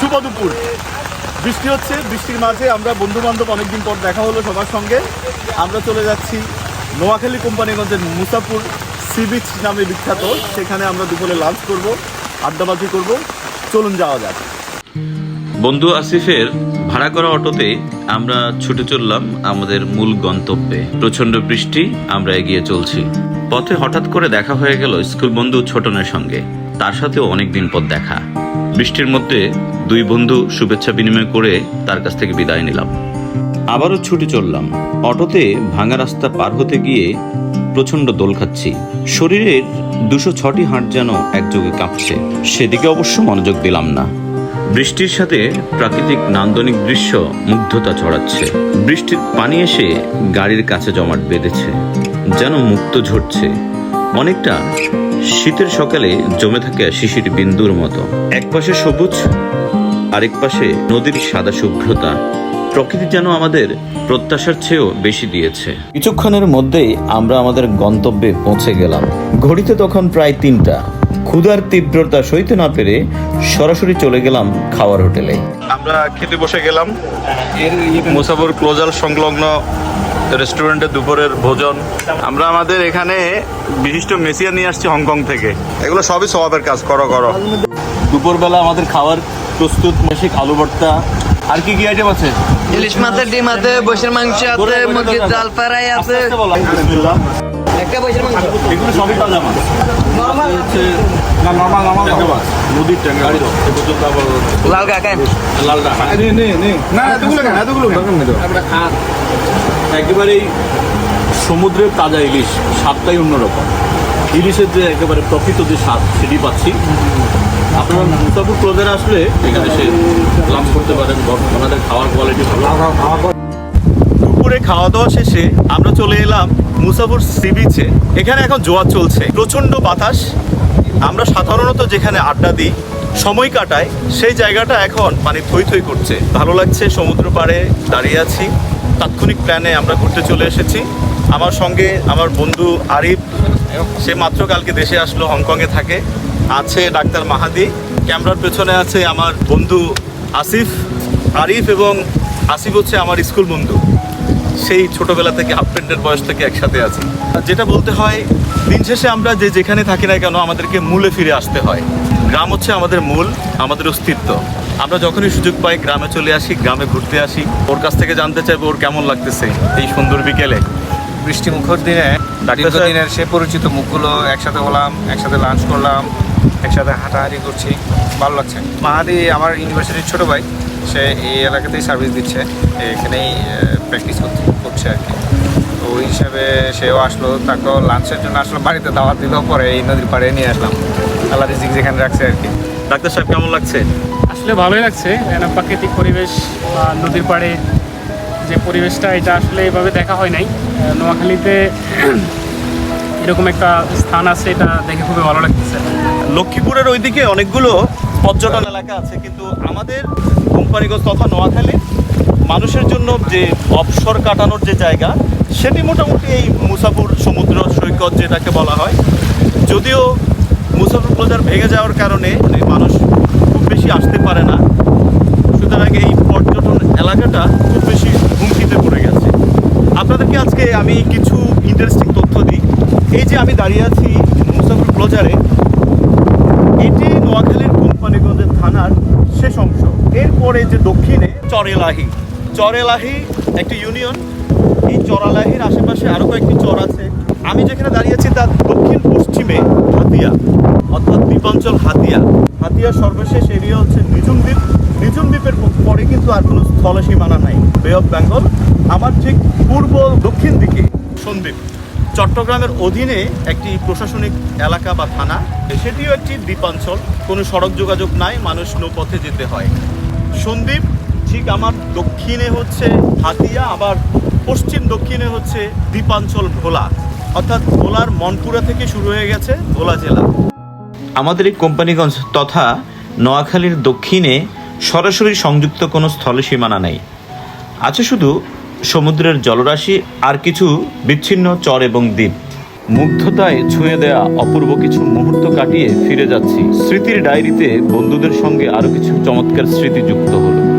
শুভ দুপুর। বৃষ্টি হচ্ছে, বৃষ্টির মাঝে আমরা বন্ধু বান্ধব অনেকদিন পর দেখা হলো সবার সঙ্গে। আমরা চলে যাচ্ছি নোয়াখালী কোম্পানিগঞ্জের মুসাপুর সি বিচ নামে বিখ্যাত। সেখানে আমরা দুপুরে লাঞ্চ করব, আড্ডাবাজি করব। চলুন যাওয়া যাক। বন্ধু আসিফের ভাড়া করা অটোতে আমরা ছুটে চললাম আমাদের মূল গন্তব্যে। প্রচন্ড বৃষ্টি, আমরা এগিয়ে চলছি। পথে হঠাৎ করে দেখা হয়ে গেল স্কুল বন্ধু ছোটনের সঙ্গে। তার সাথেও অনেকদিন পর দেখা। বৃষ্টির মধ্যে দুই বন্ধু শুভেচ্ছা বিনিময় করে তার কাছ থেকে বিদায় নিলাম। আবারও ছুটে চললাম। অটোতে ভাঙা রাস্তা পার হতে গিয়ে প্রচন্ড দোল খাচ্ছি। শরীরের 206টি হাড় যেন একযোগে কাঁপছে। সেদিকে অবশ্য মনোযোগ দিলাম না। বৃষ্টির সাথে প্রাকৃতিক নান্দনিক দৃশ্য মুগ্ধতা ছড়াচ্ছে। বৃষ্টির পানি এসে গাড়ির কাছে জমাট বেঁধেছে, যেন মুক্ত ঝরছে। অনেকটা শীতের সকালে জমে থাকে শিশির বিন্দুর মতো। এক পাশে সবুজ, আরেক পাশে নদীর সাদা শুভ্রতা। প্রকৃতি যেন আমাদের প্রত্যাশার চেয়েও বেশি দিয়েছে। কিছুক্ষণের মধ্যেই আমরা আমাদের গন্তব্যে পৌঁছে গেলাম। ঘড়িতে তখন প্রায় 3টা। ক্ষুধার তীব্রতা সইতে না পেরে সরাসরি চলে গেলাম খাওয়ার হোটেলে। আমরা খেতে বসে গেলাম মুসাপুর ক্লোজার সংলগ্ন রেস্টুরেন্টে দুপুরের ভোজন। আমরা আমাদের এখানে বিশিষ্ট মেসিয়া নিয়ে আসছি হংকং থেকে। এগুলো সবই স্বভাবের কাজ। করো দুপুরবেলা আমাদের খাবার প্রস্তুত। মাসিক আলু ভর্তা, আর কি কি আইটেম আছে? ইলিশ মাছের ডিম আছে, বসের মাংস আছে, মুরগির ডাল ফ্রাই আছে। একটা বসের মাংস, এগুলো সবই তাজা মাছ। নরমাল হচ্ছে না নরমাল মাছ, নদীর ট্যাংরা। লাল কাকা লালটা না, এতগুলো একেবারেই সমুদ্রের তাজা ইলিশ, স্বাদটাই অন্যরকম। ইলিশের যে একেবারে প্রকৃত যে স্বাদ, সেটি পাচ্ছি। আপনারা মুসাপুর ক্লোজারে আসলে এখানে এসে লাঞ্চ করতে পারেন। আমাদের খাওয়ার কোয়ালিটি ভালো। দুপুরে খাওয়া দাওয়া শেষে আমরা চলে এলাম মুসাপুর সি বিচে। এখানে এখন জোয়ার চলছে, প্রচণ্ড বাতাস। আমরা সাধারণত যেখানে আড্ডা দিই, সময় কাটাই, সেই জায়গাটা এখন মানে থই থই করছে। ভালো লাগছে। সমুদ্র পাড়ে দাঁড়িয়ে আছি। তাৎক্ষণিক প্ল্যানে আমরা ঘুরতে চলে এসেছি। আমার সঙ্গে আমার বন্ধু আরিফ, সে মাত্র কালকে দেশে আসলো, হংকংয়ে থাকে। আছে ডাক্তার মাহাদি। ক্যামেরার পেছনে আছে আমার বন্ধু আসিফ। আরিফ এবং আসিফ হচ্ছে আমার স্কুল বন্ধু। সেই ছোটবেলা থেকে, হাফ প্যান্টের বয়স থেকে একসাথে আছি। যেটা বলতে হয়, দিন শেষে আমরা যেখানে থাকি না কেন, আমাদেরকে মূলে ফিরে আসতে হয়। গ্রাম হচ্ছে আমাদের মূল, আমাদের অস্তিত্ব। আমরা যখনই সুযোগ পাই গ্রামে চলে আসি, গ্রামে ঘুরতে আসি। ওর কাছ থেকে জানতে চাইবো ওর কেমন লাগতেছে এই সুন্দর বিকেলে। বৃষ্টি মুখর দিনে দীর্ঘদিনের সে পরিচিত মুখগুলো একসাথে হলাম, একসাথে লাঞ্চ করলাম, একসাথে হাঁটাহাঁটি করছি। ভালো লাগছে। মাহাদি আমার ইউনিভার্সিটির ছোটো ভাই, সে এই এলাকাতেই সার্ভিস দিচ্ছে, এখানেই প্র্যাকটিস করছে আর কি। তো ওই হিসাবে সেও আসলো, তাকেও লাঞ্চের জন্য আসলো, বাড়িতে দাওয়াত দিল, পরে এই নদীর পাড়ে নিয়ে আসলাম। আল্লাহ রিজিক যেখানে রাখছে আর কি। ডাক্তার সাহেব কেমন লাগছে? আসলে ভালোই লাগছে। প্রাকৃতিক পরিবেশ বা নদীর পাড়ে যে পরিবেশটা, এটা আসলে এভাবে দেখা হয় নাই। নোয়াখালীতে এরকম একটা স্থান আছে, এটা দেখে খুবই ভালো লাগতেছে। লক্ষ্মীপুরের ওইদিকে অনেকগুলো পর্যটন এলাকা আছে, কিন্তু আমাদের কোম্পানিগঞ্জ তথা নোয়াখালী মানুষের জন্য যে অবসর কাটানোর যে জায়গা, সেটি মোটামুটি এই মুসাপুর সমুদ্র সৈকত যেটাকে বলা হয়। যদিও মুসাপুর ক্লোজার ভেঙে যাওয়ার কারণে মানুষ খুব বেশি আসতে পারে না, সুতরাং এই পর্যটন এলাকাটা খুব বেশি হুমকিতে পড়ে গেছে। আপনাদেরকে আজকে আমি কিছু ইন্টারেস্টিং তথ্য দিই। এই যে আমি দাঁড়িয়ে আছি মুসাপুর ক্লোজারে, এটি নোয়াখালীর কোম্পানিগঞ্জের থানার শেষ অংশ। এরপরে যে দক্ষিণে চরেলাহি একটি ইউনিয়ন। এই চরালাহির আশেপাশে আরও কয়েকটি চর আছে। আমি যেখানে দাঁড়িয়ে আছি তার দক্ষিণ পশ্চিমে হাতিয়া, অর্থাৎ দ্বীপাঞ্চল হাতিয়ার সর্বশেষ এরিয়া হচ্ছে নিঝুম দ্বীপ। নিঝুম দ্বীপের পরে কিন্তু আর কোনো স্থল সীমানা নাই। বে অফ বেঙ্গল। আমার ঠিক পূর্ব দক্ষিণ দিকে সন্দ্বীপ, চট্টগ্রামের অধীনে একটি প্রশাসনিক এলাকা বা থানা। সেটিও একটি দ্বীপাঞ্চল, কোনো সড়ক যোগাযোগ নাই, মানুষ নৌপথে যেতে হয়। সন্দ্বীপ ঠিক আমার দক্ষিণে হচ্ছে হাতিয়া, আবার পশ্চিম দক্ষিণে হচ্ছে দ্বীপাঞ্চল ভোলা, অর্থাৎ ভোলার মনপুরা থেকে শুরু হয়ে গেছে ভোলা জেলা। আমাদের এই কোম্পানিগঞ্জ তথা নোয়াখালীর দক্ষিণে সরাসরি সংযুক্ত কোনো স্থল সীমানা নেই। আছে শুধু সমুদ্রের জলরাশি আর কিছু বিচ্ছিন্ন চর এবং দ্বীপ। মুগ্ধতায় ছুঁয়ে দেয়া অপূর্ব কিছু মুহূর্ত কাটিয়ে ফিরে যাচ্ছি স্মৃতির ডায়েরিতে। বন্ধুদের সঙ্গে আরো কিছু চমৎকার স্মৃতি যুক্ত হলো।